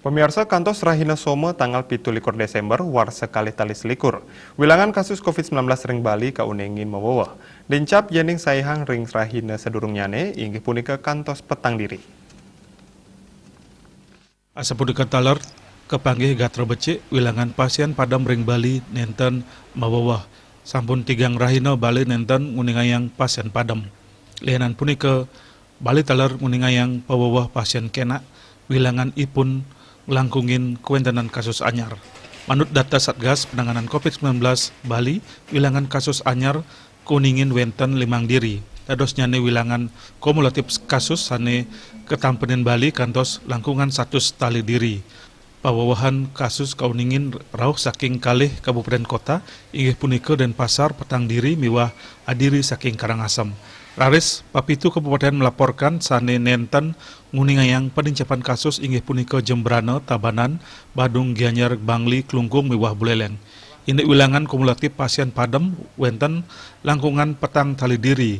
Pemirsa kantos Rahina Somo tanggal 17 Desember war sekali tali selikur. Wilangan kasus COVID-19 ring Bali kaunengin mawawah. Dincap jening saihang ring Rahina sedurung nyane inggih punika kantos petang diri. Asapudika taler kepanggih gatra becik wilangan pasien padam ring Bali nenten mawawah. Sampun tigang Rahina Bali nenten nguningayang pasien padam. Lianan punika Bali taler nguningayang pawawah pasien kena wilangan ipun langkungin kuentenan kasus anyar. Manut data Satgas Penanganan COVID-19 Bali, wilangan kasus anyar kuningin wenten 5 diri. Dados nyane wilangan kumulatif kasus sane ketampenin Bali kantos langkungan 100 tali diri. Pawawahan kasus kauningin rauh saking kalih kabupaten kota inggih punika Denpasar petang diri miwah adiri saking Karangasem. Raris Papitu Kabupaten melaporkan sane nenten nguningayang penincapan kasus inggih punika Jembrana, Tabanan, Badung, Gianyar, Bangli, Klungkung, miwah Buleleng. Ini wilangan kumulatif pasien padem wenten langkungan petang tali diri.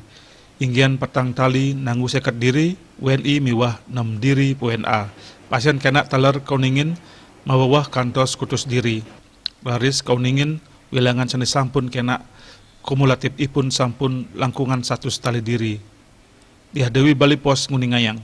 Inggian petang tali nanggu seket diri, WNI miwah 6 diri WNA. Pasien kena taler kauningin mawawah kantos kutus diri. Raris kauningin wilangan sane sampun kena kumulatif ipun sampun langkungan 100 tali diri. Dihadawi Bali Pos nguningayang.